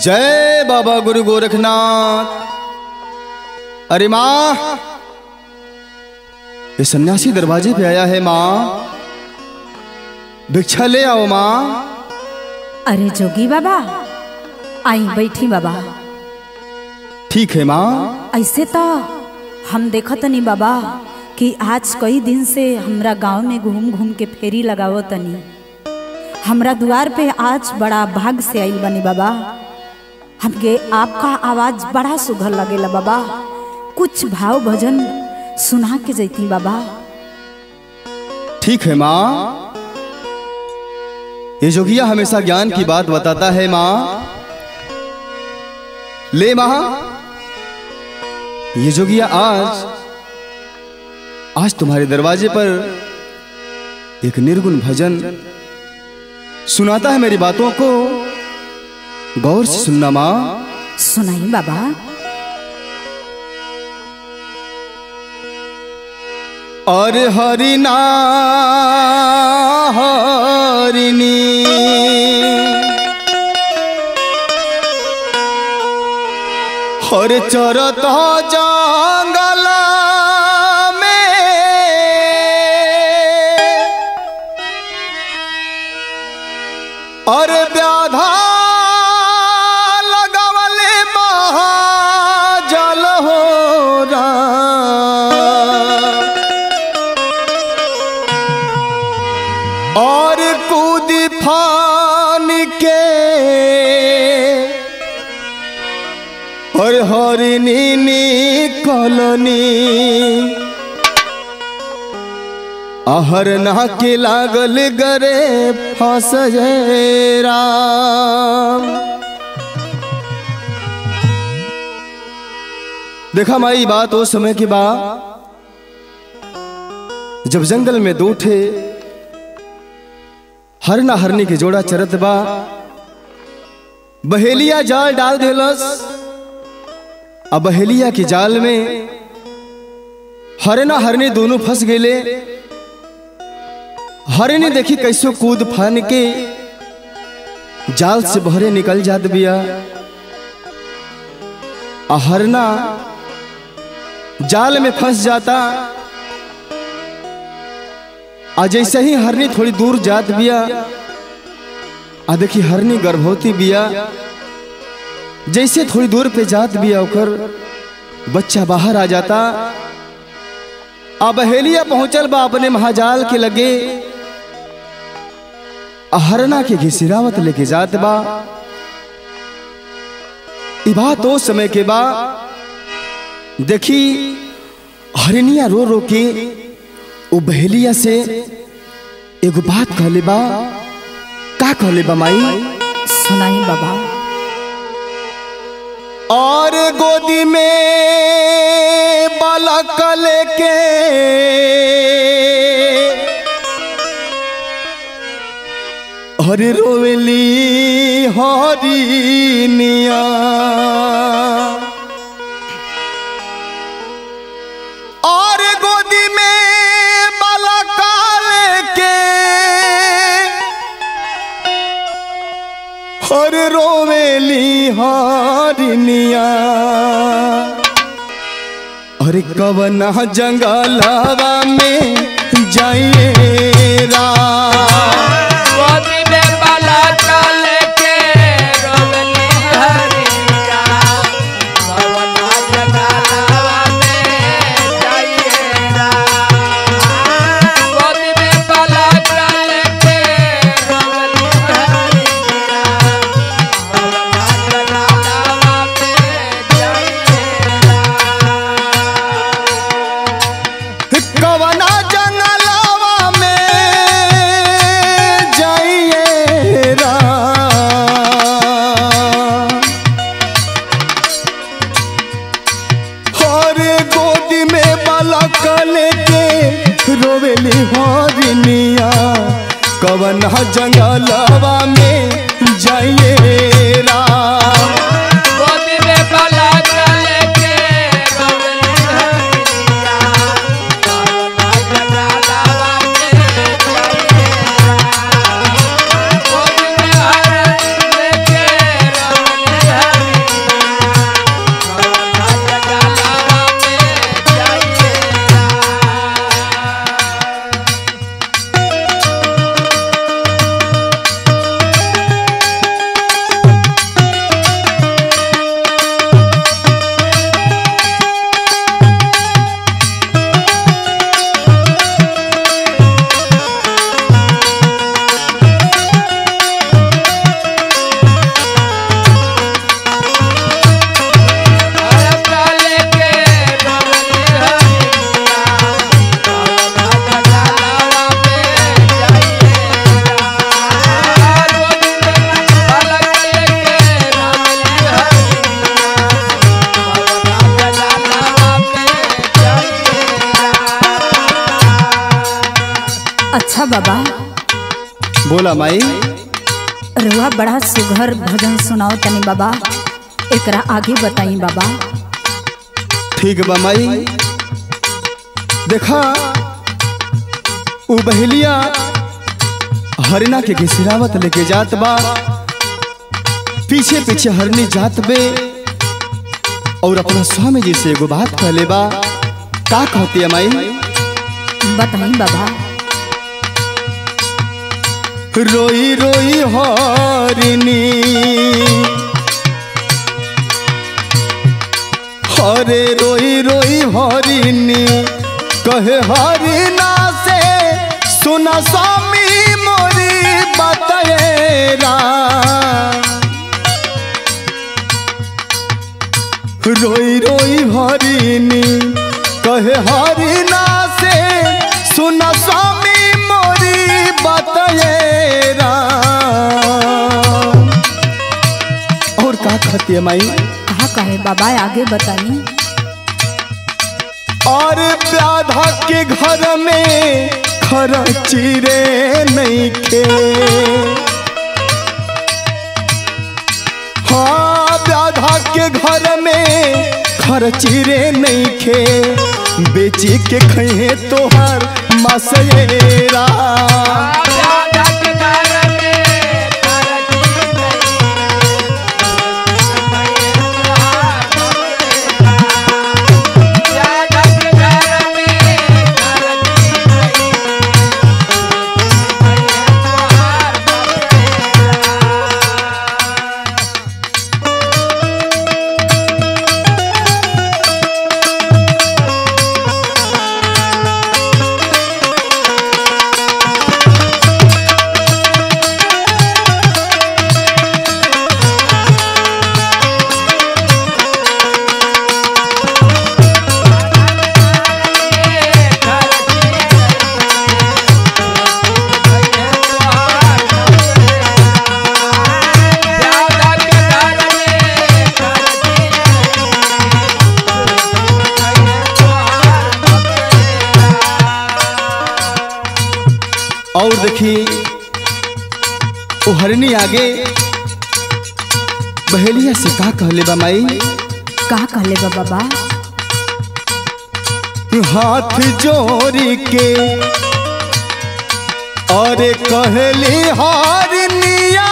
जय बाबा गुरु गोरखनाथ। अरे माँ, ये सन्यासी दरवाजे पे आया है माँ, भिक्षा ले आओ माँ। अरे जोगी बाबा, आई बैठी बाबा। ठीक है माँ। ऐसे तो हम देखो तनी बाबा कि आज कई दिन से हमरा गांव में घूम घूम के फेरी लगावो तनी। हमरा द्वार पे आज बड़ा भाग से आई बनी बाबा। हमके आपका आवाज बड़ा सुघर लगेला बाबा। कुछ भाव भजन सुना के जैती बाबा। ठीक है माँ। ये जोगिया हमेशा ज्ञान की बात बताता है माँ। ले माँ, ये जोगिया आज तुम्हारे दरवाजे पर एक निर्गुण भजन सुनाता है। मेरी बातों को गौर से सुनना माँ। सुनाई बाबा। और हरिना हरिनी हर चरत जंगल में और व्याधा लगवले महाजल हो और कूदी फान के और हरिनी निकलनी आहरना के लागल गरे फंस राम। देखा माई, बात उस समय की बात जब जंगल में दो ठे हरना हरनी के जोड़ा चरत बा। बहेलिया जाल डाल देलस। अब बहेलिया के जाल में हरना हरनी दोनों फंस गए। हरनी देखी कैसो कूद फान के जाल से बहरे निकल जात बिया। हरना जाल में फंस जाता। जैसे ही हरनी थोड़ी दूर जात बिया, देखी हरनी गर्भवती बिया। जैसे थोड़ी दूर पे जात बिया ओकर बच्चा बाहर आ जाता। बहेलिया पहुंचल बा अपने महाजाल के लगे। हरना के घिसिरावत लेके जात बा। ई बात उस समय के बा। देखी हरनिया रो रो के वो बहेलिया से एगो बात कहले बा। का कहले बा माई? सुनाई बाबा। और गोदी में बालक लेके हरे रोवेली हरिनिया और गोदी में बालक लेके हर रोवेली हरिनिया। अरे कवना जंगलवा में जाइए रोवेली हरिनिया। कवना जंगलवा में जाइए राम। गोदी में बालक लेके रोवेली हरिनिया। कवना जंगलवा में जाइए राम। गोदी में हर लेके रोवेली बाबा। बोला माई। रुआ बड़ा सुघर भजन सुनाओ तनी बाबा, एकरा आगे बताई बाबा। ठीक बा माई। देखा उ बहेलिया हरना के घिसिरावत लेके जात बा, पीछे पीछे हरनी जात बे और अपना स्वामी जी से एगो बात कहले बा। का कहती है माई? बताई बाबा। रोई रोई हरनी, हरे रोई रोई हरनी, कहे हरना से सुना स्वामी मोरी बतेरा। रोई रोई हरनी, कहे हरना से सुना स्वामी मोरी बतेरा। और का कहती है माई? कहा कहे बाबा, आगे बताई। और व्याधा के घर में खरची रे नहीं खे, हाँ व्याधा के घर में खरची रे नहीं खे, बेची के खहे तोहार मसेरा। और देखी वो हरनी आगे बहेलिया से का कहले बा माई? का कहले बा बाबा? हाथ जोड़ के और कहली हरनिया,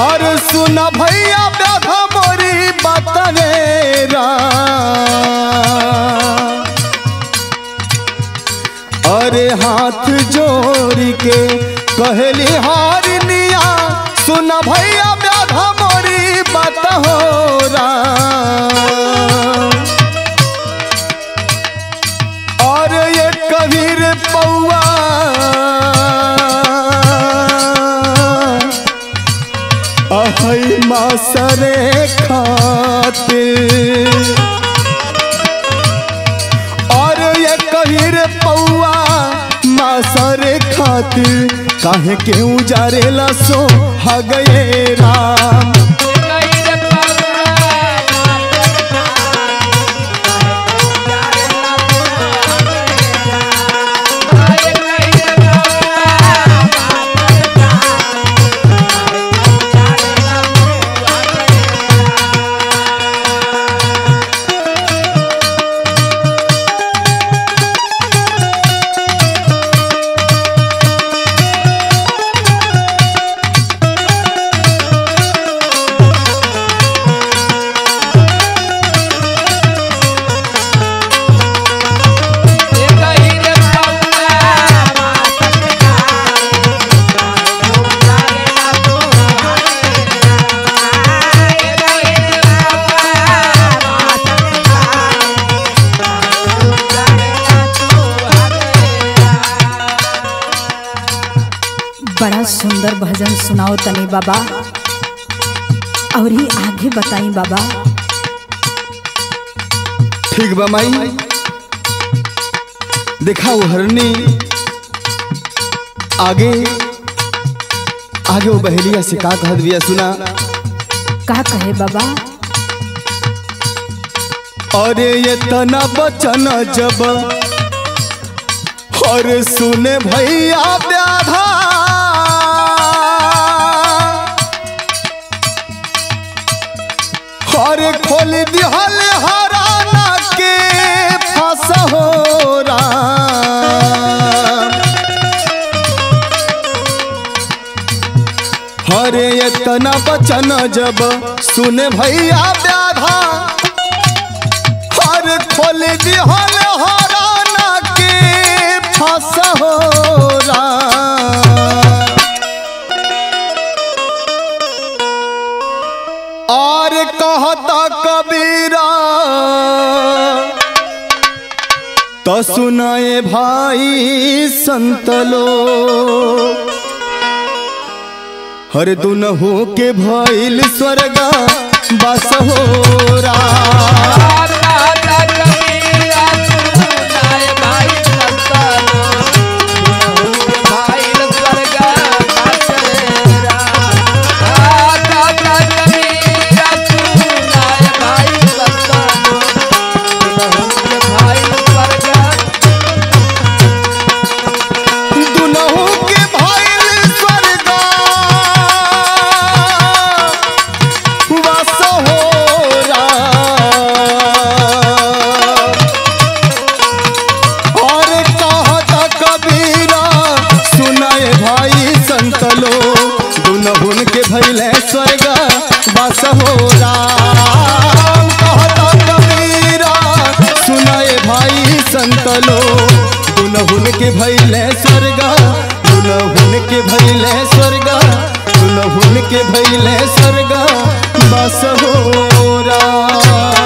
और सुना भैया व्याधा मोरी बतेरा। अरे हाथ जोड़ के कहली हरनिया, सुना भैया व्याधा मोरी बतहोरा। और ये कबीर पौआ अहै मासरे खातिर, और ये कबीर पौआ मासर खातिर, काहे के उजारेला सो हगए राम। बड़ा सुंदर भजन सुनाओ तनी बाबा, और ही आगे बताई बाबा। ठीक बा माई। देखा वो हरनी आगे आगे वो बहेलिया से का कहत बिया, सुना का कहे बाबा? अरे ये तना बचन जब और सुने भैया व्याधा और खोल दिहल हराना के फंस हो हरे इतना बचन जब सुने भैया व्याधा और खोल दिहल हराना के फंस हो और कहता कबीरा तो सुनाए भाई संतलो हर दुनहु के भइल स्वर्गा बस हो दुनहुन के भइले स्वर्ग बस हो राम कहता कबीरा सुनाए भाई संतलो दुनहुन के भइले स्वर्ग दुनहुन के भइले स्वर्ग दुनहुन के भइले स्वर्ग बस हो राम।